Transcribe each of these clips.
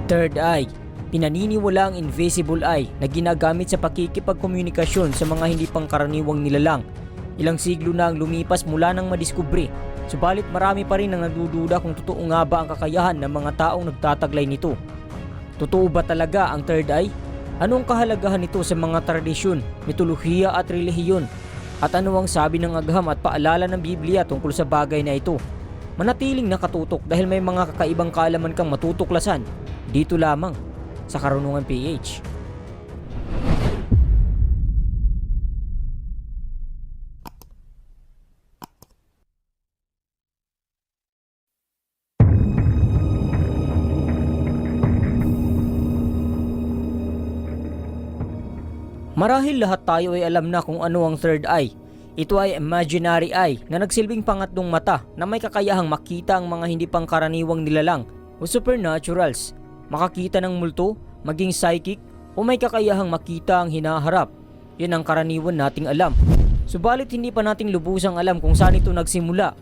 Third eye, pinaniniwala ang invisible eye na ginagamit sa pakikipagkomunikasyon sa mga hindi pangkaraniwang nilalang. Ilang siglo na ang lumipas mula nang madiskubre, subalit marami pa rin ang nagdududa kung totoo nga ba ang kakayahan ng mga taong nagtataglay nito. Totoo ba talaga ang third eye? Anong kahalagahan nito sa mga tradisyon, mitolohiya at relihiyon? At ano ang sabi ng agham at paalala ng Biblia tungkol sa bagay na ito? Manatiling nakatutok dahil may mga kakaibang kaalaman kang matutuklasan dito lamang sa Karunungan PH. Marahil lahat tayo ay alam na kung ano ang third eye. Ito ay imaginary eye na nagsilbing pangatlong mata na may kakayahang makita ang mga hindi pangkaraniwang nilalang o supernaturals, makakita ng multo, maging psychic o may kakayahang makita ang hinaharap. Yan ang karaniwan nating alam. Subalit hindi pa nating lubusang alam kung saan ito nagsimula.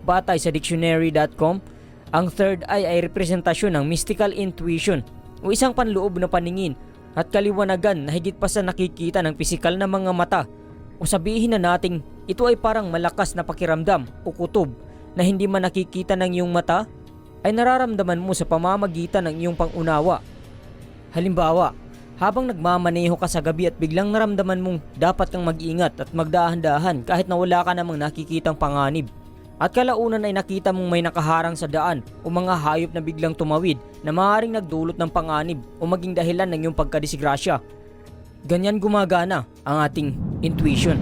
Batay sa dictionary.com, ang third eye ay representasyon ng mystical intuition o isang panloob na paningin at kaliwanagan na higit pa sa nakikita ng pisikal na mga mata, o sabihin na nating ito ay parang malakas na pakiramdam o kutob na hindi man nakikita ng iyong mata ay nararamdaman mo sa pamamagitan ng iyong pangunawa. Halimbawa, habang nagmamaneho ka sa gabi at biglang naramdaman mong dapat kang mag-ingat at magdahan-dahan kahit na wala ka namang nakikitang panganib. At kalaunan ay nakita mong may nakaharang sa daan o mga hayop na biglang tumawid na maaaring nagdulot ng panganib o maging dahilan ng iyong pagkadisgrasya. Ganyan gumagana ang ating intuition.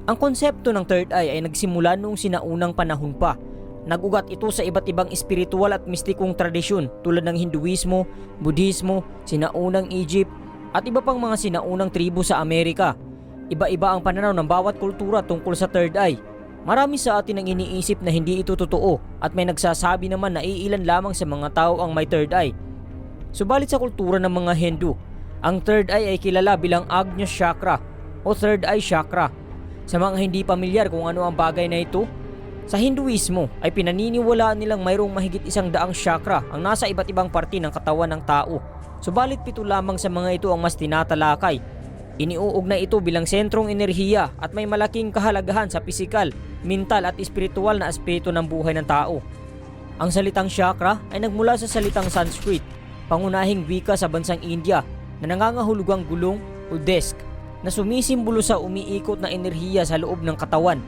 Ang konsepto ng third eye ay nagsimula noong sinaunang panahon pa. Nagugat ito sa iba't ibang espiritual at mistikong tradisyon tulad ng Hinduismo, Budhismo, sinaunang Egypt at iba pang mga sinaunang tribu sa Amerika. Iba-iba ang pananaw ng bawat kultura tungkol sa third eye. Marami sa atin ang iniisip na hindi ito totoo at may nagsasabi naman na iilan lamang sa mga tao ang may third eye. Subalit sa kultura ng mga Hindu, ang third eye ay kilala bilang Agnya Chakra o third eye chakra. Sa mga hindi pamilyar kung ano ang bagay na ito, sa Hinduismo ay pinaniniwalaan nilang mayroong mahigit 100 chakra ang nasa iba't ibang parte ng katawan ng tao. Subalit 7 lamang sa mga ito ang mas tinatalakay. Iniuugnay ito bilang sentrong enerhiya at may malaking kahalagahan sa pisikal, mental at espiritual na aspeto ng buhay ng tao. Ang salitang chakra ay nagmula sa salitang Sanskrit, pangunahing wika sa bansang India na nangangahulugang gulong o disk na sumisimbolo sa umiikot na enerhiya sa loob ng katawan.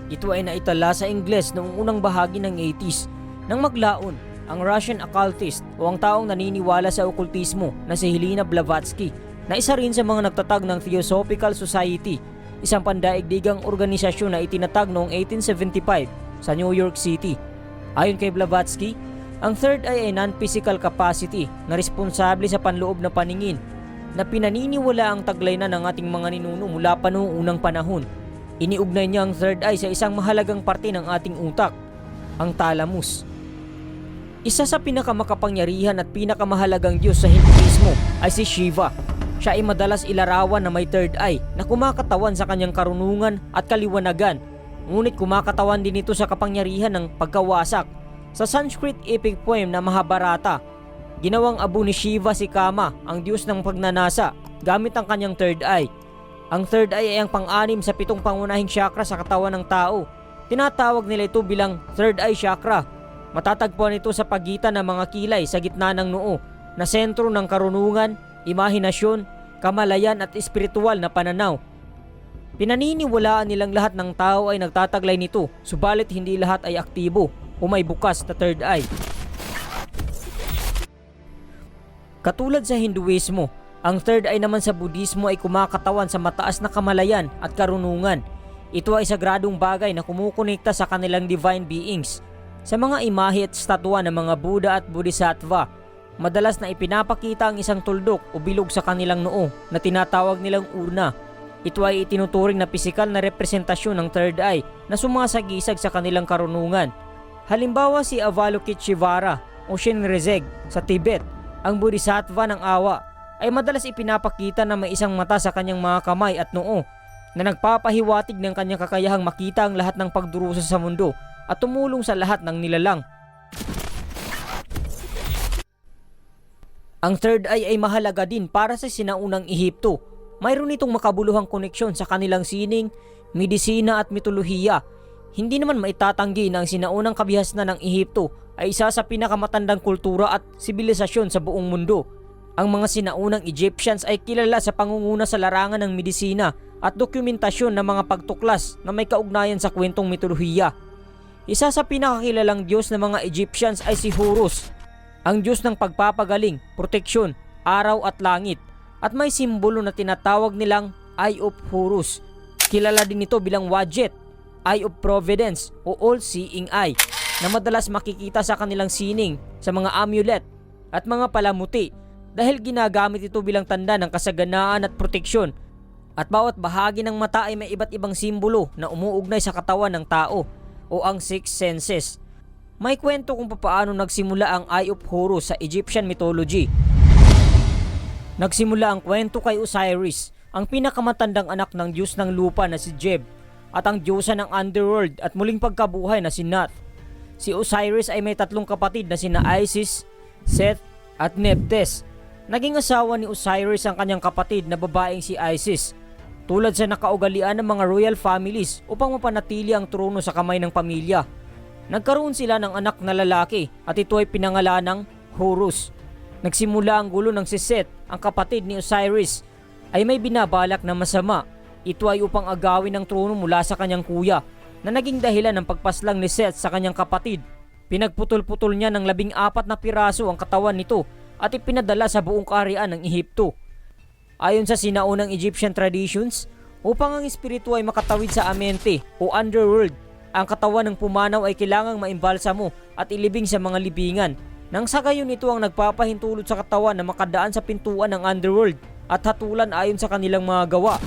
Ito ay naitala sa Ingles noong unang bahagi ng 80s nang maglaon ang Russian occultist o ang taong naniniwala sa okultismo na si Helena Blavatsky, na isa rin sa mga nagtatag ng Theosophical Society, isang pandaigdigang organisasyon na itinatag noong 1875 sa New York City. Ayon kay Blavatsky, ang third eye ay non-physical capacity na responsable sa panloob na paningin na pinaniniwala ang taglay na ng ating mga ninuno mula pa noong unang panahon. Iniugnay niya ang third eye sa isang mahalagang parte ng ating utak, ang thalamus. Isa sa pinakamakapangyarihan at pinakamahalagang Diyos sa Hinduismo ay si Shiva. Siya ay madalas ilarawan na may third eye na kumakatawan sa kanyang karunungan at kaliwanagan, ngunit kumakatawan din ito sa kapangyarihan ng pagkawasak. Sa Sanskrit epic poem na Mahabharata, ginawang abo ni Shiva si Kama, ang Diyos ng pagnanasa, gamit ang kanyang third eye. Ang third eye ay ang pang-anim sa 7 pangunahing chakra sa katawan ng tao. Tinatawag nila ito bilang third eye chakra. Matatagpuan ito sa pagitan ng mga kilay sa gitna ng noo na sentro ng karunungan, imahinasyon, kamalayan at espiritual na pananaw. Pinaniniwalaan nilang lahat ng tao ay nagtataglay nito, subalit hindi lahat ay aktibo o may bukas na third eye. Katulad sa Hinduismo, ang third eye naman sa Budhismo ay kumakatawan sa mataas na kamalayan at karunungan. Ito ay sagradong bagay na kumukonekta sa kanilang divine beings. Sa mga imahe at statwa ng mga Buddha at Bodhisattva, madalas na ipinapakita ang isang tuldok o bilog sa kanilang noo na tinatawag nilang urna. Ito ay itinuturing na pisikal na representasyon ng third eye na sumasagisag sa kanilang karunungan. Halimbawa si Avalokiteshvara o Shinrezig sa Tibet, ang Bodhisattva ng awa, ay madalas ipinapakita na may isang mata sa kanyang mga kamay at noo na nagpapahiwatig ng kanyang kakayahang makita ang lahat ng pagdurusa sa mundo at tumulong sa lahat ng nilalang. Ang third eye ay mahalaga din para sa sinaunang Ehipto. Mayroon itong makabuluhang koneksyon sa kanilang sining, medisina at mitolohiya. Hindi naman maitatanggi na ang sinaunang kabihasnan ng Ehipto ay isa sa pinakamatandang kultura at sibilisasyon sa buong mundo. Ang mga sinaunang Egyptians ay kilala sa pangunguna sa larangan ng medisina at dokumentasyon ng mga pagtuklas na may kaugnayan sa kwentong mitolohiya. Isa sa pinakakilalang Diyos ng mga Egyptians ay si Horus, ang Diyos ng pagpapagaling, proteksyon, araw at langit, at may simbolo na tinatawag nilang Eye of Horus. Kilala din ito bilang Wadjet, Eye of Providence o All-Seeing Eye, na madalas makikita sa kanilang sining, sa mga amulet at mga palamuti dahil ginagamit ito bilang tanda ng kasaganaan at proteksyon. At bawat bahagi ng mata ay may iba't ibang simbolo na umuugnay sa katawan ng tao o ang six senses. May kwento kung paano nagsimula ang Eye of Horus sa Egyptian mythology. Nagsimula ang kwento kay Osiris, ang pinakamatandang anak ng Diyos ng lupa na si Geb, at ang diyosa ng underworld at muling pagkabuhay na si Nut. Si Osiris ay may 3 kapatid na sina Isis, Seth at Nephthys. Naging asawa ni Osiris ang kanyang kapatid na babaeng si Isis, tulad sa nakaugalian ng mga royal families upang mapanatili ang trono sa kamay ng pamilya. Nagkaroon sila ng anak na lalaki at ito ay pinangalan ng Horus. Nagsimula ang gulo ng si Seth, ang kapatid ni Osiris, ay may binabalak na masama. Ito ay upang agawin ang trono mula sa kanyang kuya, na naging dahilan ng pagpaslang ni Seth sa kanyang kapatid. Pinagputol-putol niya ng 14 na piraso ang katawan nito at ipinadala sa buong kaharian ng Ehipto. Ayon sa sinaunang Egyptian traditions, upang ang espiritu ay makatawid sa amente o underworld, ang katawan ng pumanaw ay kailangang maimbalsamo at ilibing sa mga libingan. Nang sa gayon ito ang nagpapahintulot sa katawan na makadaan sa pintuan ng underworld at hatulan ayon sa kanilang mga gawa.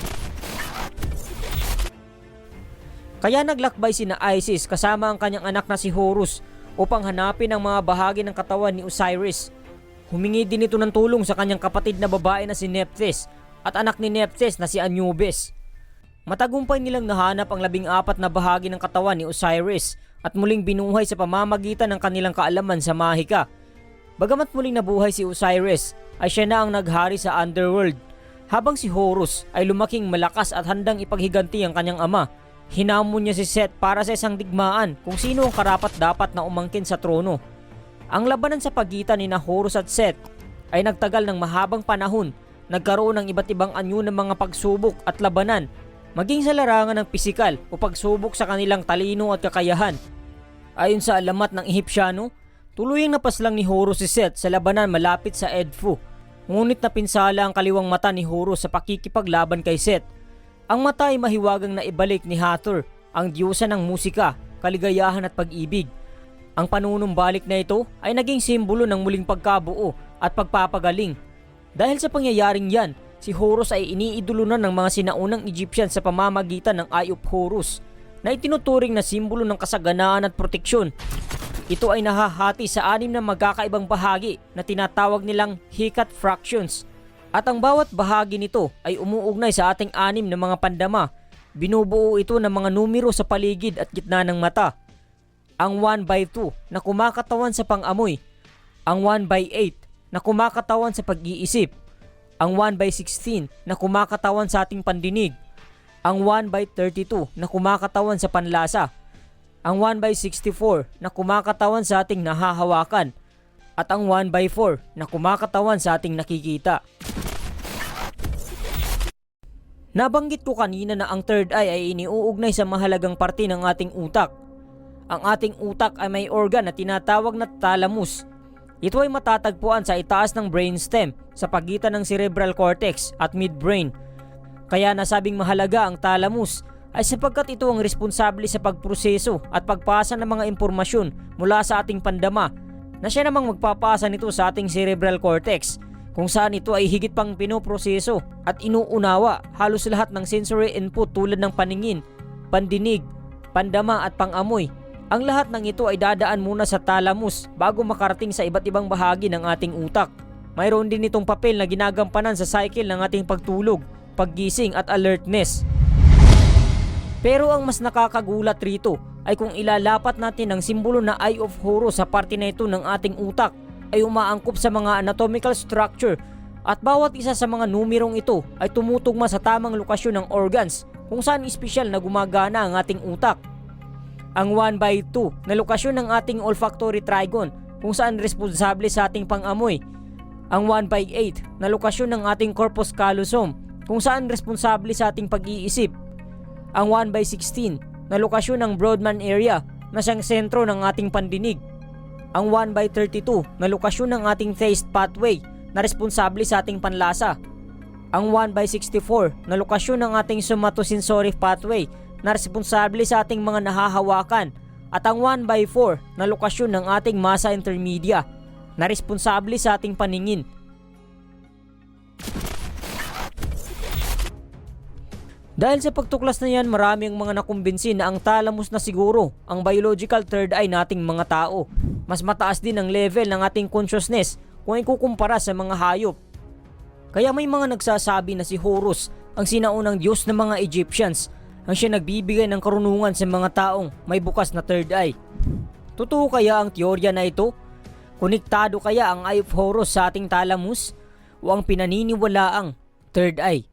Kaya naglakbay sina Isis kasama ang kanyang anak na si Horus upang hanapin ang mga bahagi ng katawan ni Osiris. Humingi din ito ng tulong sa kanyang kapatid na babae na si Nephthys at anak ni Nephthys na si Anubis. Matagumpay nilang nahanap ang 14 na bahagi ng katawan ni Osiris at muling binuhay sa pamamagitan ng kanilang kaalaman sa mahika. Bagamat muling nabuhay si Osiris, ay siya na ang naghari sa underworld, habang si Horus ay lumaking malakas at handang ipaghiganti ang kanyang ama. Hinamon niya si Seth para sa isang digmaan kung sino ang karapat-dapat na umangkin sa trono. Ang labanan sa pagitan ni Horus at Seth ay nagtagal ng mahabang panahon. Nagkaroon ng iba't ibang anyo ng mga pagsubok at labanan, maging sa larangan ng pisikal o pagsubok sa kanilang talino at kakayahan. Ayon sa alamat ng Ehipsyano, tuluyang napaslang ni Horus si Seth sa labanan malapit sa Edfu. Ngunit napinsala ang kaliwang mata ni Horus sa pakikipaglaban kay Seth. Ang mata ay mahiwagang naibalik ni Hathor, ang diyosa ng musika, kaligayahan at pag-ibig. Ang panunumbalik na ito ay naging simbolo ng muling pagkabuo at pagpapagaling. Dahil sa pangyayaring yan, si Horus ay iniidolo na ng mga sinaunang Egyptian sa pamamagitan ng Eye of Horus, na itinuturing na simbolo ng kasaganaan at proteksyon. Ito ay nahahati sa 6 na magkakaibang bahagi na tinatawag nilang Hecat fractions. At ang bawat bahagi nito ay umuugnay sa ating 6 na mga pandama. Binubuo ito ng mga numero sa paligid at gitna ng mata. Ang 1/2 na kumakatawan sa pang-amoy. Ang 1/8 na kumakatawan sa pag-iisip. Ang 1/16 na kumakatawan sa ating pandinig. Ang 1/32 na kumakatawan sa panlasa. Ang 1/64 na kumakatawan sa ating nahahawakan. At ang 1/4 na kumakatawan sa ating nakikita. Nabanggit ko kanina na ang third eye ay iniuugnay sa mahalagang parte ng ating utak. Ang ating utak ay may organ na tinatawag na thalamus. Ito ay matatagpuan sa itaas ng brainstem sa pagitan ng cerebral cortex at midbrain. Kaya nasabing mahalaga ang thalamus ay sapagkat ito ang responsable sa pagproseso at pagpasa ng mga impormasyon mula sa ating pandama, na siya namang magpapasa nito sa ating cerebral cortex, kung saan ito ay higit pang pinoproseso at inuunawa halos lahat ng sensory input tulad ng paningin, pandinig, pandama at pangamoy. Ang lahat ng ito ay dadaan muna sa thalamus bago makarating sa iba't ibang bahagi ng ating utak. Mayroon din itong papel na ginagampanan sa cycle ng ating pagtulog, paggising at alertness. Pero ang mas nakakagulat rito ay kung ilalapat natin ang simbolo na Eye of Horus sa parte na ito ng ating utak ay umaangkop sa mga anatomical structure at bawat isa sa mga numerong ito ay tumutugma sa tamang lokasyon ng organs kung saan espesyal na gumagana ang ating utak. Ang 1/2 na lokasyon ng ating olfactory trigon kung saan responsable sa ating pangamoy. Ang 1/8 na lokasyon ng ating corpus callosum kung saan responsable sa ating pag-iisip. Ang 1/16 na lokasyon ng Brodmann area na siyang sentro ng ating pandinig. Ang 1/32 na lokasyon ng ating taste pathway na responsable sa ating panlasa. Ang 1/64 na lokasyon ng ating somatosensory pathway na responsable sa ating mga nahahawakan. At ang 1/4 na lokasyon ng ating masa intermedia na responsable sa ating paningin. Dahil sa pagtuklas na yan, marami ang mga nakumbinsi na ang thalamus na siguro ang biological third eye nating mga tao. Mas mataas din ang level ng ating consciousness kung ikukumpara sa mga hayop. Kaya may mga nagsasabi na si Horus, ang sinaunang Diyos ng mga Egyptians, ang siya nagbibigay ng karunungan sa mga taong may bukas na third eye. Totoo kaya ang teorya na ito? Konektado kaya ang Eye of Horus sa ating thalamus o ang pinaniniwalaang third eye?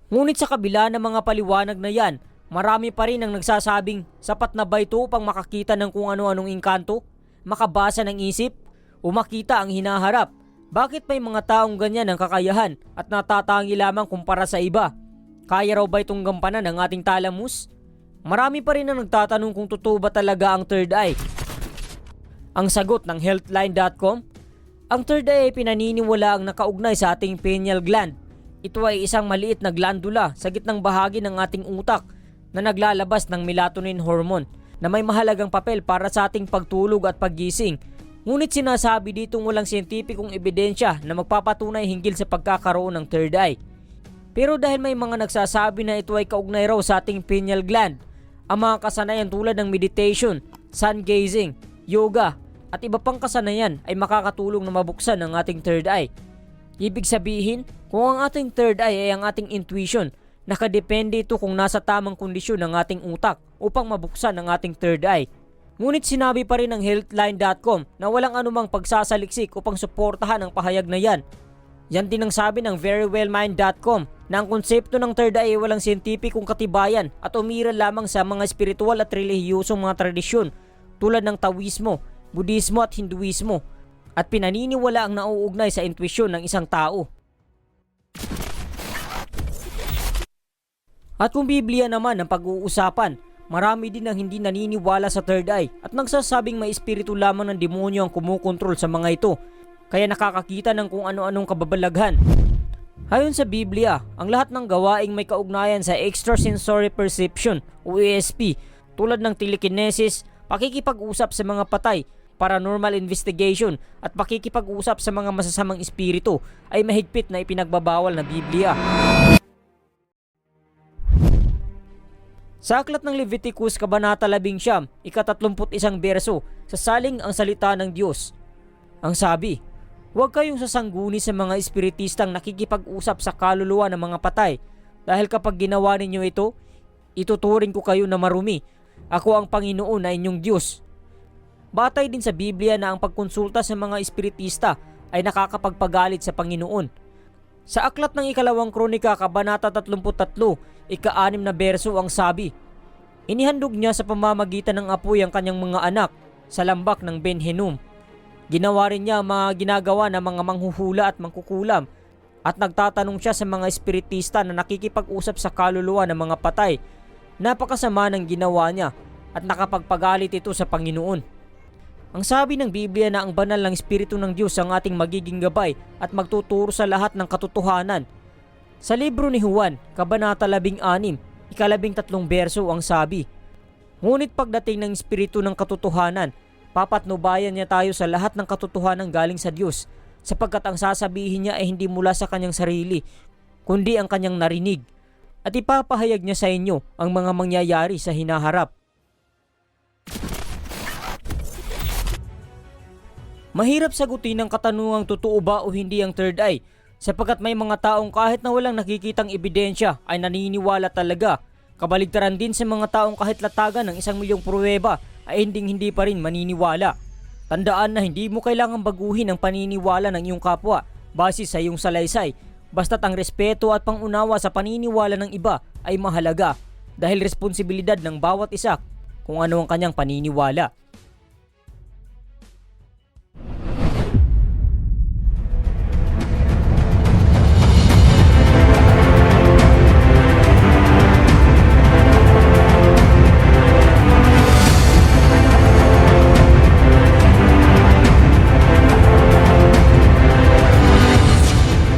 Ngunit sa kabila ng mga paliwanag na yan, marami pa rin ang nagsasabing sapat na ba ito upang makakita ng kung ano-anong engkanto, makabasa ng isip, o makita ang hinaharap. Bakit may mga taong ganyan ang kakayahan at natatangi lamang kumpara sa iba? Kaya raw ba itong gampanan ng ating thalamus? Marami pa rin ang nagtatanong kung totoo ba talaga ang third eye. Ang sagot ng healthline.com, ang third eye ay pinaniniwala ang nakaugnay sa ating pineal gland. Ito ay isang maliit na glandula sa gitnang bahagi ng ating utak na naglalabas ng melatonin hormone na may mahalagang papel para sa ating pagtulog at paggising. Ngunit sinasabi ditong walang siyentipikong ebidensya na magpapatunay hinggil sa pagkakaroon ng third eye. Pero dahil may mga nagsasabi na ito ay kaugnay raw sa ating pineal gland, ang mga kasanayan tulad ng meditation, sun gazing, yoga at iba pang kasanayan ay makakatulong na mabuksan ang ating third eye. Ibig sabihin, kung ang ating third eye ay ang ating intuition, nakadepende ito kung nasa tamang kondisyon ng ating utak upang mabuksan ang ating third eye. Ngunit sinabi pa rin ng healthline.com na walang anumang pagsasaliksik upang suportahan ang pahayag na yan. Yan din ang sabi ng verywellmind.com na ang konsepto ng third eye ay walang siyentipikong katibayan at umiral lamang sa mga espiritual at relihiyosong mga tradisyon tulad ng Taoismo, Budismo at Hinduismo at pinaniniwala ang nauugnay sa intuisyon ng isang tao. At kung Biblia naman ang pag-uusapan, marami din ang hindi naniniwala sa third eye at nagsasabing may espiritu lamang ng demonyo ang kumukontrol sa mga ito, kaya nakakakita ng kung ano-anong kababalaghan. Ayon sa Biblia, ang lahat ng gawaing may kaugnayan sa extrasensory perception o ESP tulad ng telekinesis, pakikipag-usap sa mga patay, paranormal investigation at pakikipag-usap sa mga masasamang espiritu ay mahigpit na ipinagbabawal na Biblia. Sa aklat ng Leviticus, Kabanata 19, ika-31 berso, sasaling ang salita ng Diyos. Ang sabi, huwag kayong sasangguni sa mga espiritistang nakikipag-usap sa kaluluwa ng mga patay, dahil kapag ginawa ninyo ito, ituturing ko kayo na marumi. Ako ang Panginoon na inyong Diyos. Batay din sa Biblia na ang pagkonsulta sa mga espiritista ay nakakapagpagalit sa Panginoon. Sa aklat ng Ikalawang Kronika, Kabanata 33, ika-6 na berso ang sabi, inihandog niya sa pamamagitan ng apoy ang kanyang mga anak sa lambak ng Ben Hinnom. Ginawa rin niya ang mga ginagawa ng mga manghuhula at mangkukulam at nagtatanong siya sa mga espiritista na nakikipag-usap sa kaluluwa ng mga patay. Napakasama ng ginawa niya at nakapagpagalit ito sa Panginoon. Ang sabi ng Biblia na ang banal ng Espiritu ng Diyos ang ating magiging gabay at magtuturo sa lahat ng katotohanan. Sa libro ni Juan, Kabanata 16, ika-13 berso ang sabi, ngunit pagdating ng Espiritu ng katotohanan, papatnubayan niya tayo sa lahat ng katotohanan galing sa Diyos, sapagkat ang sasabihin niya ay hindi mula sa kanyang sarili, kundi ang kanyang narinig, at ipapahayag niya sa inyo ang mga mangyayari sa hinaharap. Mahirap sagutin ang katanungang totoo ba o hindi ang third eye, sapagkat may mga taong kahit na walang nakikitang ebidensya ay naniniwala talaga Kabaligtaran din sa mga taong kahit latagan ng 1,000,000 pruweba ay hindi pa rin maniniwala. Tandaan na hindi mo kailangang baguhin ang paniniwala ng iyong kapwa base sa iyong salaysay, basta't ang respeto at pangunawa sa paniniwala ng iba ay mahalaga dahil responsibilidad ng bawat isa kung ano ang kanyang paniniwala.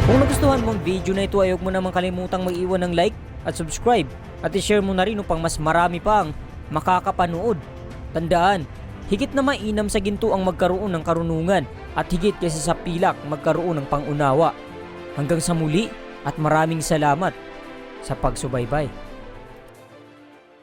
Kung nagustuhan mong video na ito ay huwag mo namang kalimutang mag-iwan ng like at subscribe at i-share mo na rin upang mas marami pang makakapanood. Tandaan, higit na mainam sa ginto ang magkaroon ng karunungan at higit kaysa sa pilak magkaroon ng pangunawa. Hanggang sa muli at maraming salamat sa pagsubaybay.